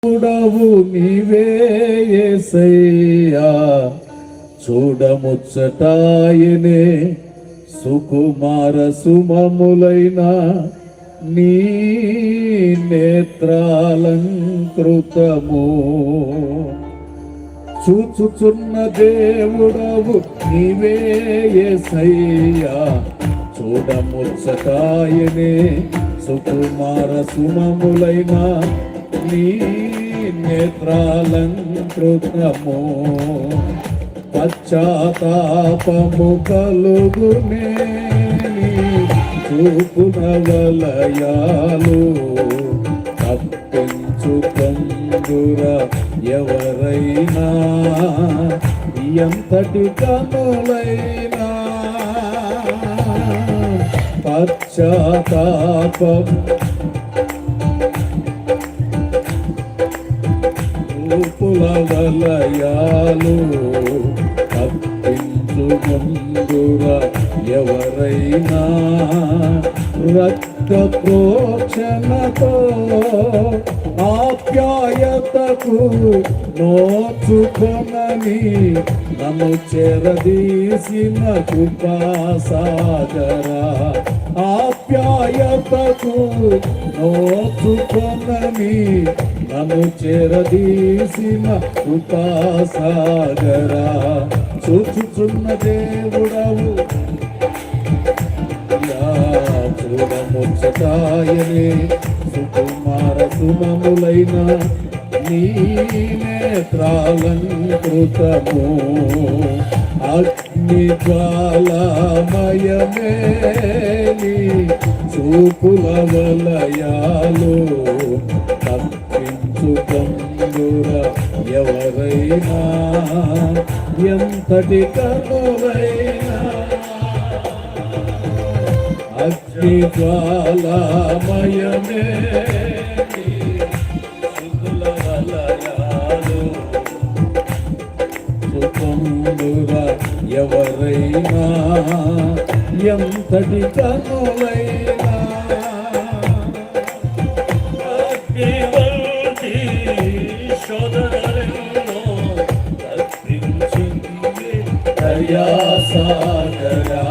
చూడవు నీవే యేసయ్యా చూడముచ్చటాయనే సుకుమార సుమములైన నీ నేత్రాలంకృతము చూచుచున్న దేవుడవు నీవే యేసయ్యా చూడముచ్చటాయనే సుకుమార సుమములైన నీ నేత్రాలంకృతము పశ్చాత్తాపము కలుగునే చూపున వలయాలు తప్పించుకొందుర ఎవరైనా ఎంతటి కనులైనా పశ్చాత్తాపం చూపుల వలయాలు తప్పించుకొందుర ఎవరైనా రక్త ప్రోక్షణతో ఆప్యాయతకు నోచుకొనని నన్ను చెరదీసిన కృపాసాగరా ఆప్యాయతకు నోచుకొనని నన్ను చెరదీసిన కృపాసాగరా చూచుచున్న దేవుడవు చూడముచ్చటాయనే సుకుమార సుమములైన నీ నేత్రాలంకృతము అగ్ని జ్వాలామయమే నీ చూపుల వలయాలు తప్పించుకొందుర ఎవరైనా ఎంతటి కనులైనా అగ్ని జ్వాలామయమే శుద్ధుల వలయాలు సుకొందుర ఎవరైనా ఎంతటి కనులైనా అగ్నివంటి శోధనలను తప్పించింది దయాసాగరా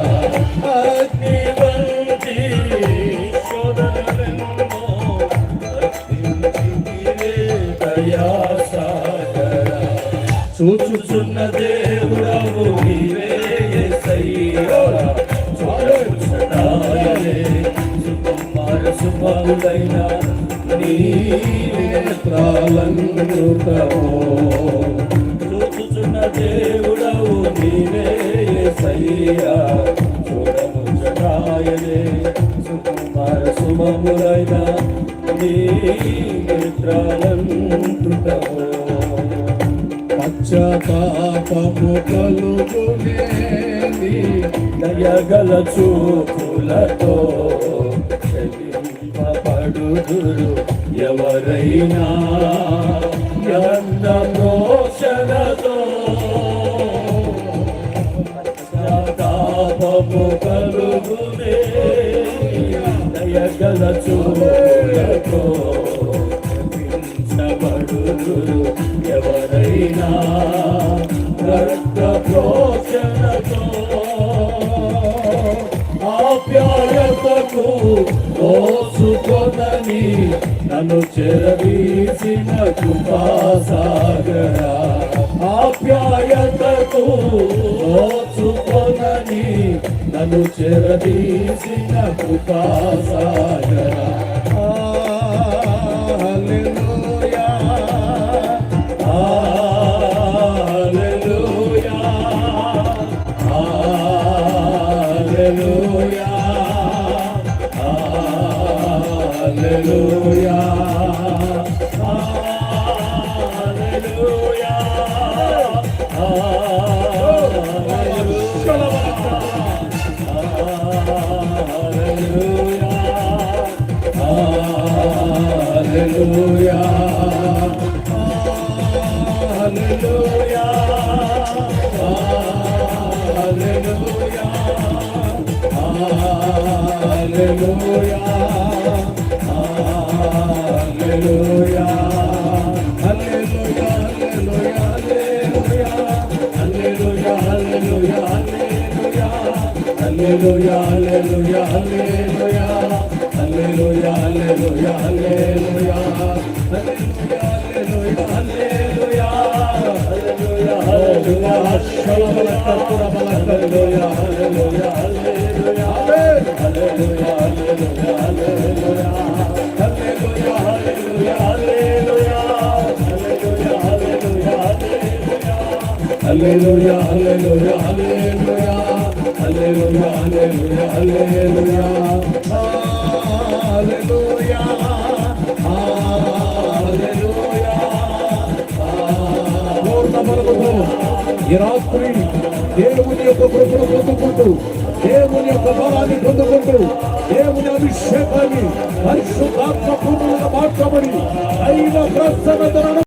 చూచుచున్న దేవుడవు నీవే యేసయ్యా చూడముచ్చటాయనే సుకుమార సుమములైన నీ నేత్రాలంకృతము చూచుచున్న దేవుడవు నీవే యేసయ్యా చూడముచ్చటాయనే సుకుమార సుమములైన నీ నేత్రాలంకృతము పశ్చాత్తాపము కలుగునే దయగల చూపులతో చెల్లింపబడుదురు ఎవరైనా రోషనతో పశ్చాత్తాపము కలుగునే దయగల చూపులతో చెల్లింపబడుదురు ఎవరైనా రక్త ప్రోక్షణతో ఆప్యాయతకు నోచుకొనని నన్ను చెరదీసిన కృపాసాగరా ఆప్యాయతకు నోచుకొనని నన్ను చెరదీసిన కృపాసాగరా Hallelujah. హల్లెలూయా హల్లెలూయా హల్లెలూయా హల్లెలూయా హల్లెలూయా హల్లెలూయా హల్లెలూయా హల్లెలూయా హల్లెలూయా హల్లెలూయా శలబల కర్పుర బల హల్లెలూయా హల్లెలూయా హల్లెలూయా హల్లెలూయా హల్లెలూయా హల్లెలూయా హల్లెలూయా హల్లెలూయా హల్లెలూయా హల్లెలూయా హల్లెలూయా హల్లెలూయా హల్లెలూయా హల్లెలూయా హల్లెలూయా హల్లెలూయా హల్లెలూయా పూర్ణ బలముతో ఈ రాత్రి దేవుని యొక్క కృపను పొందుకుంటూ దేవుని యొక్క బలాన్ని పొందుకుంటూ దేవుని అభిషేకాన్ని పరిశుద్ధాత్మ పూర్ణంగా మార్చబడి దైవ ప్రసన్నతను